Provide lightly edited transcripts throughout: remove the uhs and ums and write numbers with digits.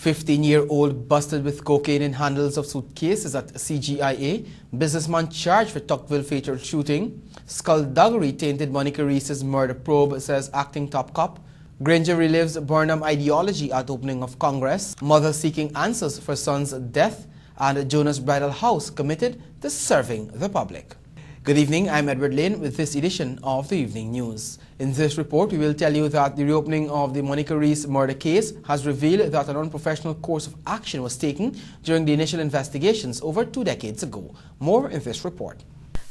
15-year-old busted with cocaine in handles of suitcases at CGIA. Businessman charged for Tuckville fatal shooting. Skullduggery tainted Monica Reese's murder probe, says acting top cop. Granger relives Burnham ideology at opening of Congress. Mother seeking answers for son's death. And Jonas Bridal House committed to serving the public. Good evening, I'm Edward Lane with this edition of the Evening News. In this report, we will tell you that the reopening of the Monica Reese murder case has revealed that an unprofessional course of action was taken during the initial investigations over 2 decades ago. More in this report.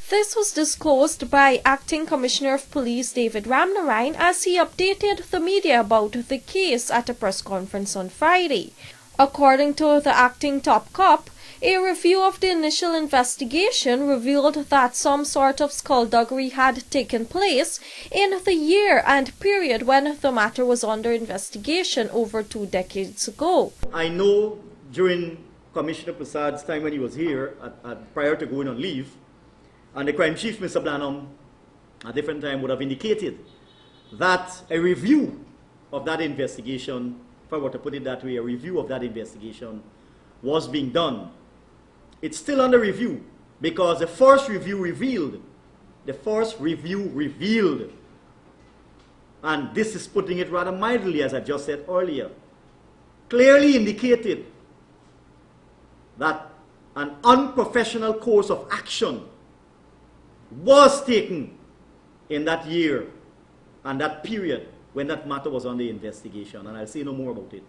This was disclosed by Acting Commissioner of Police David Ramnarine as he updated the media about the case at a press conference on Friday. According to the acting top cop, a review of the initial investigation revealed that some sort of skullduggery had taken place in the year and period when the matter was under investigation over 2 decades ago. I know during Commissioner Prasad's time when he was here, prior to going on leave, and the crime chief, Mr. Blanham, at a different time would have indicated that a review of that investigation, if I were to put it that way, a review of that investigation was being done. It's still under review because the first review revealed, and this is putting it rather mildly, as I just said earlier, clearly indicated that an unprofessional course of action was taken in that year and that period when that matter was under investigation, and I'll say no more about it.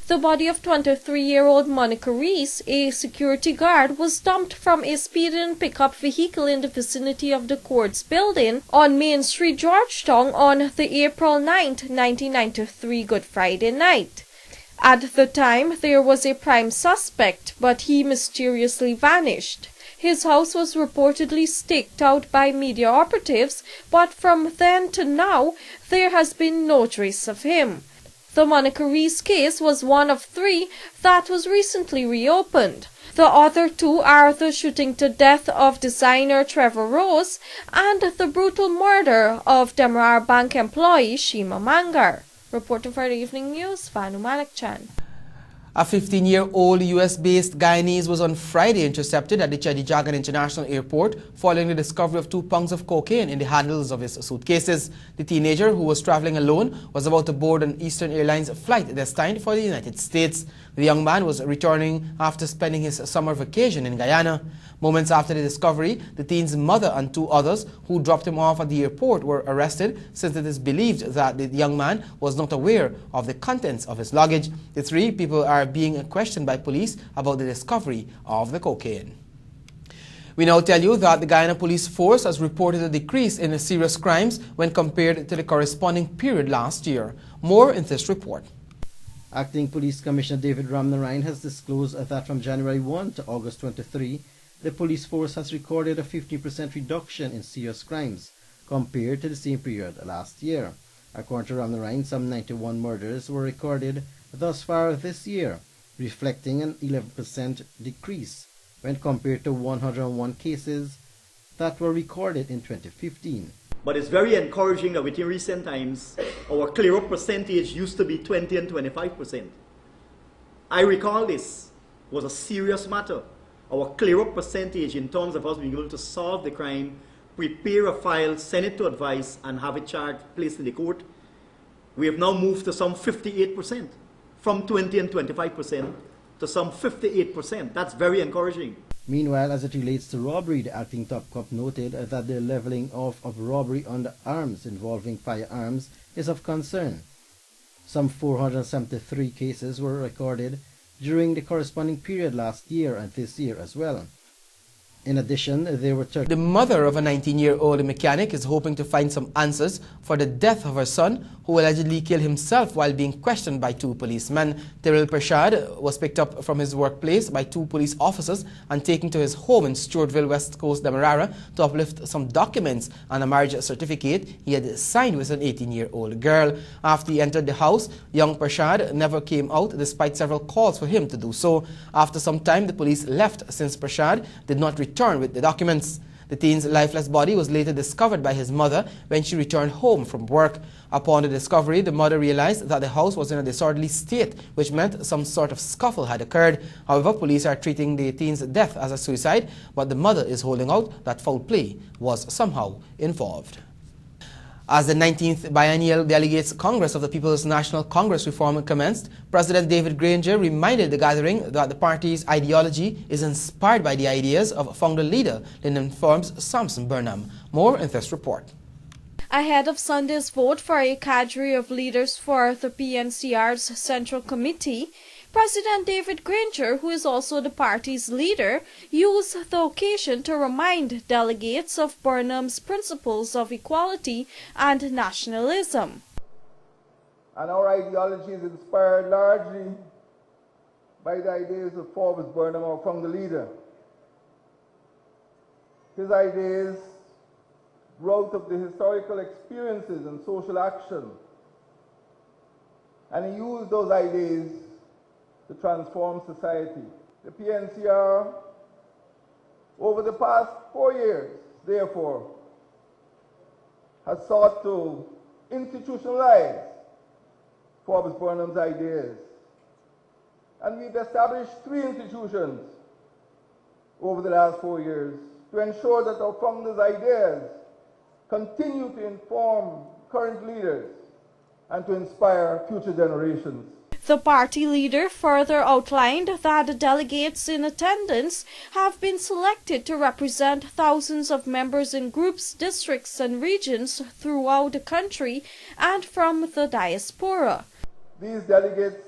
The body of 23-year-old Monica Reese, a security guard, was dumped from a speeding pickup vehicle in the vicinity of the courts building on Main Street, Georgetown on the April 9, 1993 Good Friday night. At the time, there was a prime suspect, but he mysteriously vanished. His house was reportedly staked out by media operatives, but from then to now, there has been no trace of him. The Monica Reese case was one of 3 that was recently reopened. The other 2 are the shooting to death of designer Trevor Rose and the brutal murder of Demerara Bank employee Shima Mangar. Reporting for the Evening News, Vanu Malikchan. A 15-year-old US-based Guyanese was on Friday intercepted at the Chedijagan International Airport following the discovery of 2 pounds of cocaine in the handles of his suitcases. The teenager, who was traveling alone, was about to board an Eastern Airlines flight destined for the United States. The young man was returning after spending his summer vacation in Guyana. Moments after the discovery, the teen's mother and 2 others who dropped him off at the airport were arrested, since it is believed that the young man was not aware of the contents of his luggage. The 3 people are being questioned by police about the discovery of the cocaine. We now tell you that the Guyana Police Force has reported a decrease in serious crimes when compared to the corresponding period last year. More in this report. Acting Police Commissioner David Ramnarine has disclosed that from January 1 to August 23, the police force has recorded a 50% reduction in serious crimes compared to the same period last year. According to Ramnarine, some 91 murders were recorded thus far this year, reflecting an 11% decrease when compared to 101 cases that were recorded in 2015. But it's very encouraging that within recent times, our clear-up percentage used to be 20 and 25%. I recall this was a serious matter. Our clear-up percentage in terms of us being able to solve the crime, prepare a file, send it to advice, and have it charged, placed in the court, we have now moved to some 58%, from 20 and 25% to some 58%. That's very encouraging. Meanwhile, as it relates to robbery, the acting top cop noted that the leveling off of robbery under arms involving firearms is of concern. Some 473 cases were recorded during the corresponding period last year and this year as well. In addition, there were The mother of a 19-year-old mechanic is hoping to find some answers for the death of her son, who allegedly killed himself while being questioned by 2 policemen. Tyrell Prashad was picked up from his workplace by 2 police officers and taken to his home in Stewartville, West Coast, Demerara, to uplift some documents and a marriage certificate he had signed with an 18-year-old girl. After he entered the house, young Prashad never came out despite several calls for him to do so. After some time, the police left since Prashad did not return with the documents. The teen's lifeless body was later discovered by his mother when she returned home from work. Upon the discovery, the mother realized that the house was in a disorderly state, which meant some sort of scuffle had occurred. However, police are treating the teen's death as a suicide, but the mother is holding out that foul play was somehow involved. As the 19th Biennial Delegates Congress of the People's National Congress reform commenced, President David Granger reminded the gathering that the party's ideology is inspired by the ideas of founder leader Lyndon Forbes Sampson Burnham. More in this report. Ahead of Sunday's vote for a cadre of leaders for the PNCR's Central Committee, President David Granger, who is also the party's leader, used the occasion to remind delegates of Burnham's principles of equality and nationalism. And our ideology is inspired largely by the ideas of Forbes Burnham, our founder leader. His ideas grew out of the historical experiences and social action, and he used those ideas to transform society. The PNCR, over the past 4 years, therefore, has sought to institutionalize Forbes Burnham's ideas. And we've established 3 institutions over the last 4 years to ensure that our founders' ideas continue to inform current leaders and to inspire future generations. The party leader further outlined that the delegates in attendance have been selected to represent thousands of members in groups, districts and regions throughout the country and from the diaspora. These delegates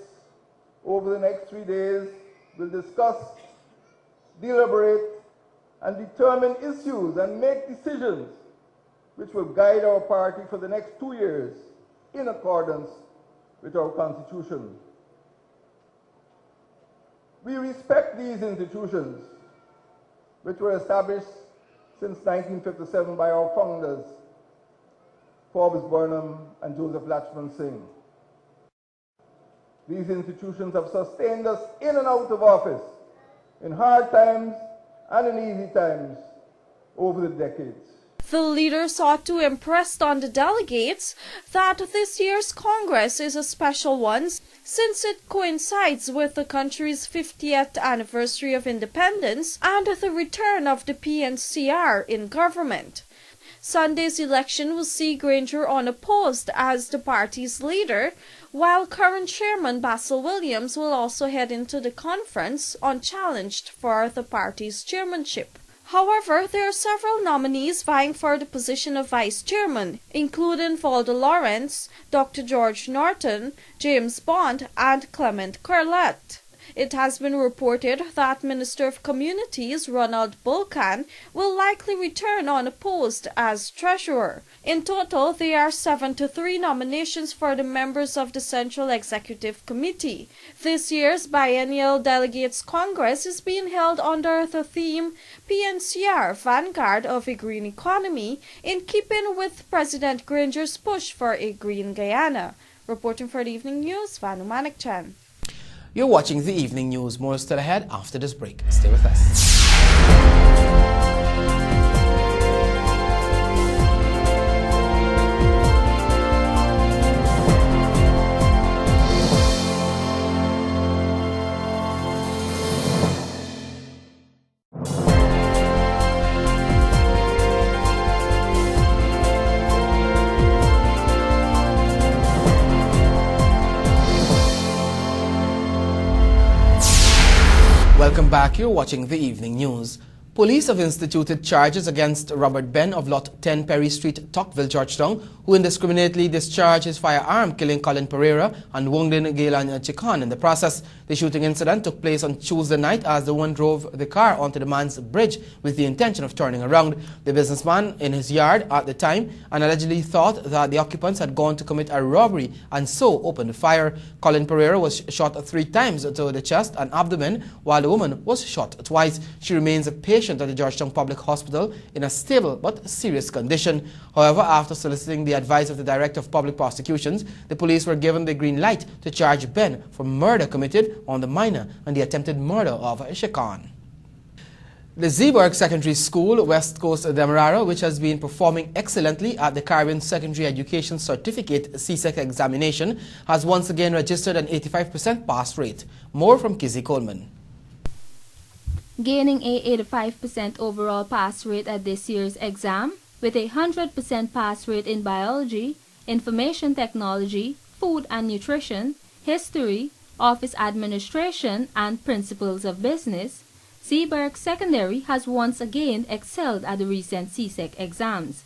over the next 3 days will discuss, deliberate and determine issues and make decisions which will guide our party for the next 2 years in accordance with our Constitution. We respect these institutions, which were established since 1957 by our founders, Forbes Burnham and Joseph Lachman Singh. These institutions have sustained us in and out of office, in hard times and in easy times, over the decades. The leader sought to impress on the delegates that this year's Congress is a special one since it coincides with the country's 50th anniversary of independence and the return of the PNCR in government. Sunday's election will see Granger unopposed as the party's leader, while current chairman Basil Williams will also head into the conference unchallenged for the party's chairmanship. However, there are several nominees vying for the position of vice chairman, including Valda Lawrence, Dr. George Norton, James Bond, and Clement Corlett. It has been reported that Minister of Communities Ronald Bulkan will likely return unopposed as treasurer. In total, there are 73 nominations for the members of the Central Executive Committee. This year's Biennial Delegates Congress is being held under the theme PNCR Vanguard of a Green Economy, in keeping with President Granger's push for a green Guyana. Reporting for the Evening News, Vanu Manikchan. You're watching the Evening News. More still ahead after this break. Stay with us. Welcome back. You're watching the Evening News. Police have instituted charges against Robert Ben of Lot 10 Perry Street, Tocqueville, Georgetown, who indiscriminately discharged his firearm, killing Colin Pereira and wounding Galen Chicon in the process. The shooting incident took place on Tuesday night as the woman drove the car onto the man's bridge with the intention of turning around. The businessman in his yard at the time and allegedly thought that the occupants had gone to commit a robbery and so opened fire. Colin Pereira was shot 3 times to the chest and abdomen, while the woman was shot twice. She remains a patient at the Georgetown Public Hospital in a stable but serious condition. However, after soliciting the advice of the Director of Public Prosecutions, the police were given the green light to charge Ben for murder committed on the minor and the attempted murder of Chicon. The Zeeburg Secondary School, West Coast Demerara, which has been performing excellently at the Caribbean Secondary Education Certificate CSEC examination, has once again registered an 85% pass rate. More from Kizzy Coleman. Gaining a 85% overall pass rate at this year's exam, with a 100% pass rate in biology, information technology, food and nutrition, history, office administration, and principles of business, Zeeburg Secondary has once again excelled at the recent CSEC exams.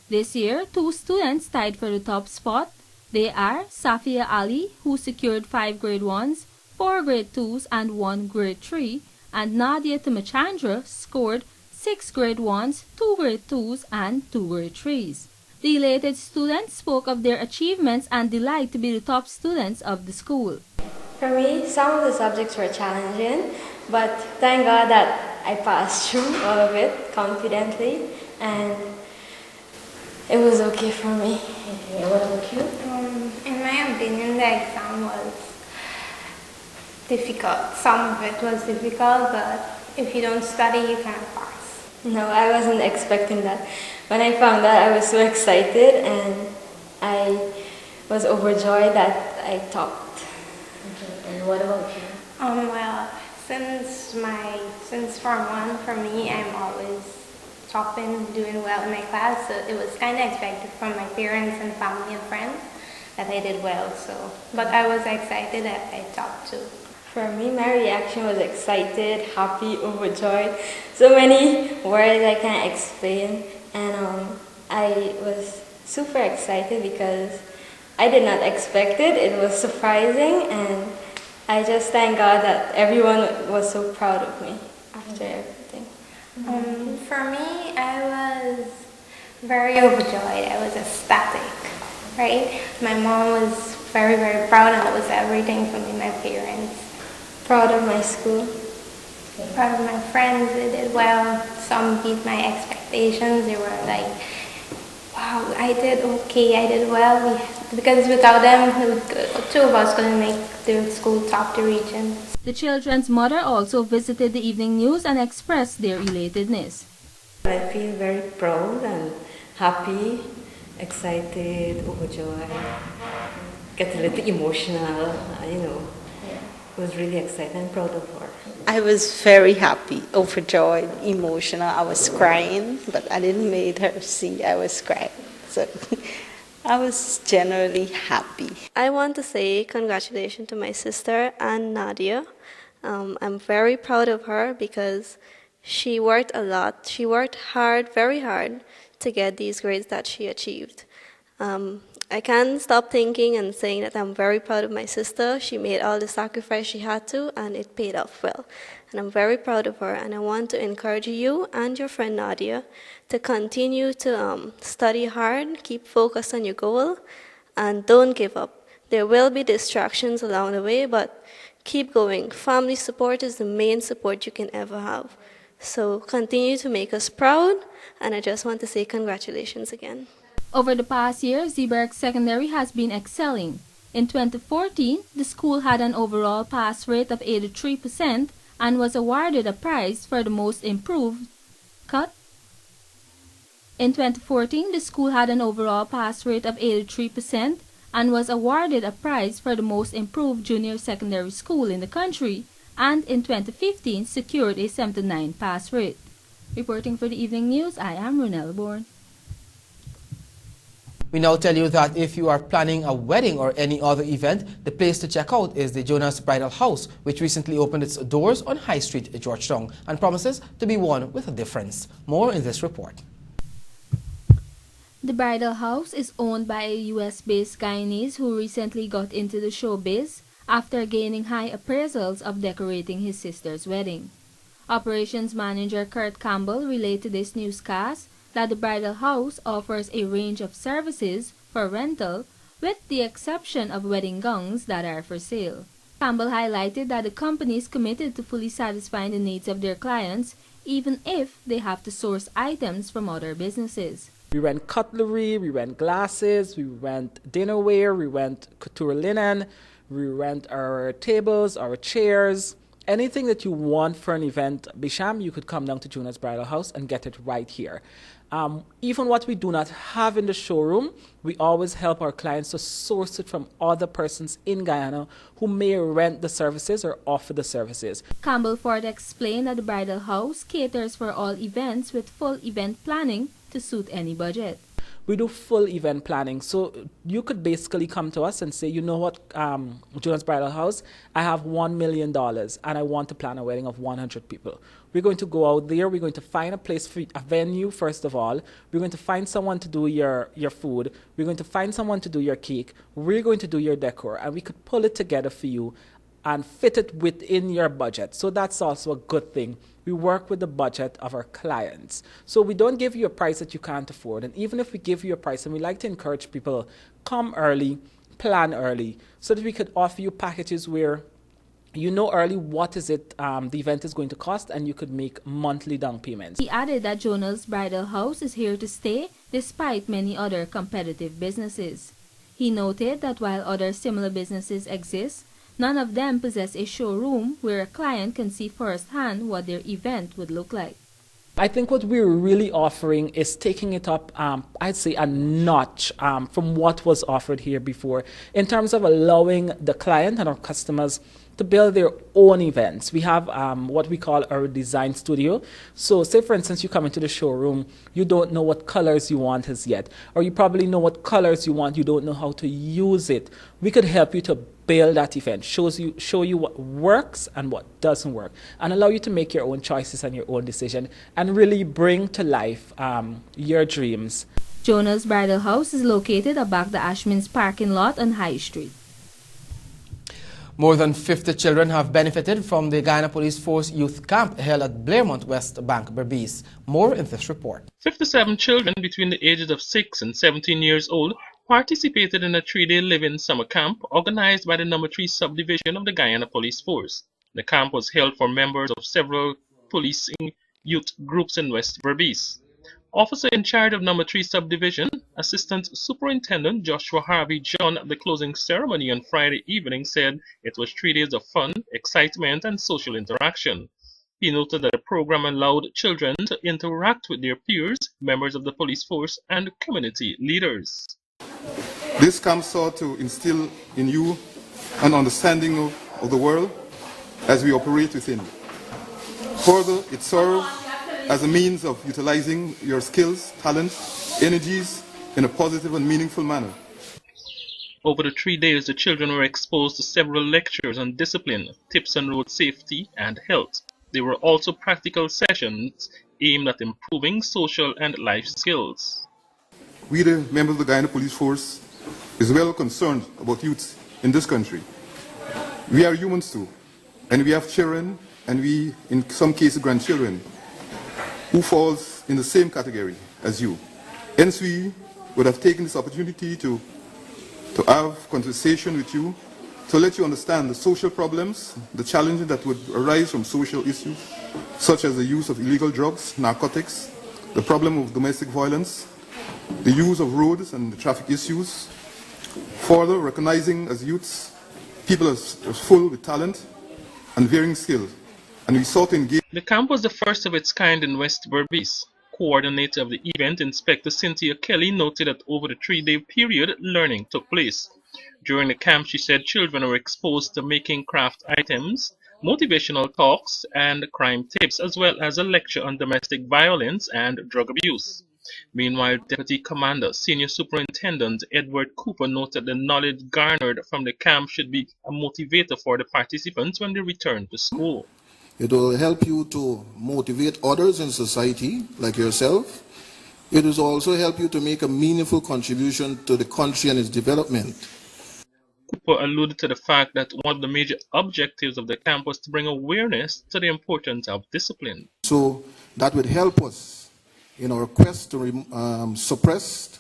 This year, 2 students tied for the top spot. They are Safia Ali, who secured 5 grade 1s, 4 grade 2s, and 1 grade 3, and Nadia Timachandra scored 6 grade 1s, 2 grade 2s, and 2 grade 3s. The elated students spoke of their achievements and delight to be the top students of the school. For me, some of the subjects were challenging, but thank God that I passed through all of it confidently, and it was okay for me. Okay, what about you? In my opinion, the exam was difficult. Some of it was difficult, but if you don't study, you cannot pass. No, I wasn't expecting that. When I found out, I was so excited, and I was overjoyed that I topped. Okay, and what about you? Well, since Form 1, for me, I'm always topping, doing well in my class, so it was kind of expected from my parents and family and friends that I did well, but I was excited that I topped too. For me, my reaction was excited, happy, overjoyed. So many words I can't explain, and I was super excited because I did not expect it. It was surprising, and I just thank God that everyone was so proud of me after everything. For me, I was very overjoyed. I was ecstatic, right? My mom was very, very proud, and it was everything for me, my parents. Proud of my school. Proud of my friends, they did well. Some beat my expectations. They were like, wow, I did okay, I did well. Because without them, 2 of us couldn't make the school top the region. The children's mother also visited the evening news and expressed their elatedness. I feel very proud and happy, excited, overjoyed, get a little emotional, I was really excited and proud of her. I was very happy, overjoyed, emotional. I was crying, but I didn't make her see I was crying. So I was generally happy. I want to say congratulations to my sister and Nadia. I'm very proud of her because she worked a lot. She worked hard, very hard, to get these grades that she achieved. I can't stop thinking and saying that I'm very proud of my sister. She made all the sacrifice she had to, and it paid off well. And I'm very proud of her, and I want to encourage you and your friend Nadia to continue to study hard, keep focused on your goal, and don't give up. There will be distractions along the way, but keep going. Family support is the main support you can ever have. So continue to make us proud, and I just want to say congratulations again. Over the past year, Zeeburg Secondary has been excelling. In 2014, the school had an overall pass rate of 83% and was awarded a prize for the most improved In 2014, the school had an overall pass rate of 83% and was awarded a prize for the most improved junior secondary school in the country, and in 2015 secured a 79 pass rate. Reporting for the evening news, I am Ronelle Bourne. We now tell you that if you are planning a wedding or any other event, the place to check out is the Jonas Bridal House, which recently opened its doors on High Street, Georgetown, and promises to be one with a difference. More in this report. The Bridal House is owned by a US-based Guyanese who recently got into the showbiz after gaining high appraisals of decorating his sister's wedding. Operations Manager Kurt Campbell relayed to this newscast that the Bridal House offers a range of services for rental, with the exception of wedding gowns that are for sale. Campbell highlighted that the company is committed to fully satisfying the needs of their clients, even if they have to source items from other businesses. We rent cutlery, we rent glasses, we rent dinnerware, we rent couture linen, we rent our tables, our chairs, anything that you want for an event, Bisham, you could come down to Juna's Bridal House and get it right here. Even what we do not have in the showroom, we always help our clients to source it from other persons in Guyana who may rent the services or offer the services. Campbell-Ford explained that the Bridal House caters for all events with full event planning to suit any budget. We do full event planning. So you could basically come to us and say, you know what, Juna's Bridal House, I have $1 million and I want to plan a wedding of 100 people. We're going to go out there. We're going to find a place, for a venue, first of all. We're going to find someone to do your food. We're going to find someone to do your cake. We're going to do your decor. And we could pull it together for you and fit it within your budget. So that's also a good thing. We work with the budget of our clients. So we don't give you a price that you can't afford. And even if we give you a price, and we like to encourage people, come early, plan early, so that we could offer you packages where you know early what is it the event is going to cost, and you could make monthly down payments. He added that Jonah's Bridal House is here to stay despite many other competitive businesses. He noted that while other similar businesses exist, none of them possess a showroom where a client can see firsthand what their event would look like. I think what we're really offering is taking it up, I'd say, a notch from what was offered here before, in terms of allowing the client and our customers to build their own events. We have what we call our design studio. So say, for instance, you come into the showroom, you don't know what colors you want as yet, or you probably know what colors you want, you don't know how to use it. We could help you to build that event, show you what works and what doesn't work, and allow you to make your own choices and your own decision, and really bring to life your dreams. Jonah's Bridal House is located aback the Ashmins parking lot on High Street. More than 50 children have benefited from the Guyana Police Force Youth Camp held at Blairmont West Bank, Berbice. More in this report. 57 children between the ages of 6 and 17 years old participated in a 3-day live-in summer camp organized by the No. 3 subdivision of the Guyana Police Force. The camp was held for members of several policing youth groups in West Berbice. Officer in charge of No. 3 subdivision, Assistant Superintendent Joshua Harvey John at the closing ceremony on Friday evening said it was 3 days of fun, excitement and social interaction. He noted that the program allowed children to interact with their peers, members of the police force and community leaders. This camp sought to instill in you an understanding of the world as we operate within. Further, it served as a means of utilizing your skills, talents, energies in a positive and meaningful manner. Over the 3 days, the children were exposed to several lectures on discipline, tips on road safety and health. There were also practical sessions aimed at improving social and life skills. We, the members of the Guyana Police Force, is well concerned about youth in this country. We are humans too, and we have children, and we, in some cases, grandchildren, who falls in the same category as you. Hence, we would have taken this opportunity to have conversation with you, to let you understand the social problems, the challenges that would arise from social issues, such as the use of illegal drugs, narcotics, the problem of domestic violence, the use of roads and the traffic issues. Further, recognizing as youths, people as full with talent and varying skills. And we sought to engage. The camp was the first of its kind in West Berbice. Coordinator of the event, Inspector Cynthia Kelly, noted that over the 3-day period, learning took place. During the camp, she said children were exposed to making craft items, motivational talks, and crime tips, as well as a lecture on domestic violence and drug abuse. Meanwhile, Deputy Commander, Senior Superintendent Edward Cooper noted the knowledge garnered from the camp should be a motivator for the participants when they return to school. It will help you to motivate others in society, like yourself. It will also help you to make a meaningful contribution to the country and its development. Cooper alluded to the fact that one of the major objectives of the camp was to bring awareness to the importance of discipline. So that would help us in our quest to suppress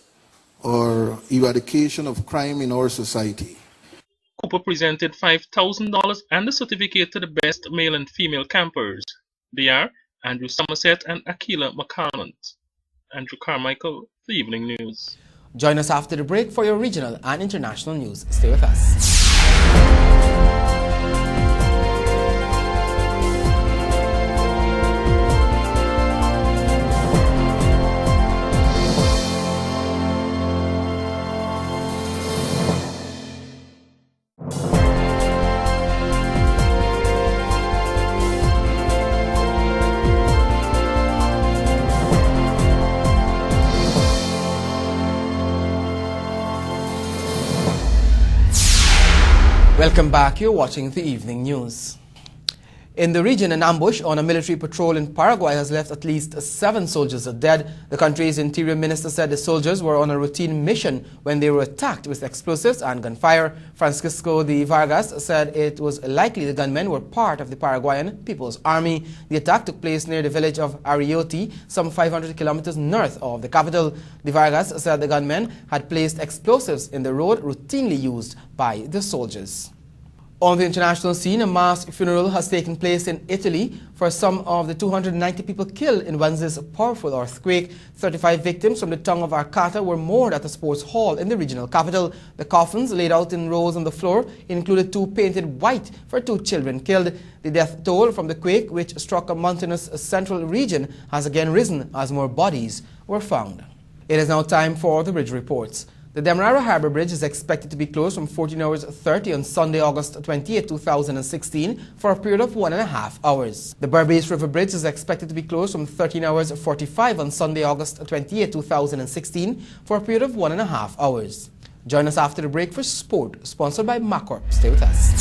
or eradication of crime in our society. Cooper presented $5,000 and a certificate to the best male and female campers. They are Andrew Somerset and Akila McCalmont. Andrew Carmichael, The Evening News. Join us after the break for your regional and international news. Stay with us. Welcome back. You're watching the evening news. In the region, an ambush on a military patrol in Paraguay has left at least 7 soldiers dead. The country's interior minister said the soldiers were on a routine mission when they were attacked with explosives and gunfire. Francisco de Vargas said it was likely the gunmen were part of the Paraguayan People's Army. The attack took place near the village of Ariote, some 500 kilometers north of the capital. De Vargas said the gunmen had placed explosives in the road routinely used by the soldiers. On the international scene, a mass funeral has taken place in Italy for some of the 290 people killed in Wednesday's powerful earthquake. 35 victims from the town of Arcata were mourned at a sports hall in the regional capital. The coffins, laid out in rows on the floor, included 2 painted white for 2 children killed. The death toll from the quake, which struck a mountainous central region, has again risen as more bodies were found. It is now time for the bridge reports. The Demerara Harbour Bridge is expected to be closed from 14 hours 30 on Sunday, August 28, 2016 for a period of 1.5 hours. The Burbase River Bridge is expected to be closed from 13 hours 45 on Sunday, August 28, 2016 for a period of 1.5 hours. Join us after the break for sport, sponsored by Macor. Stay with us.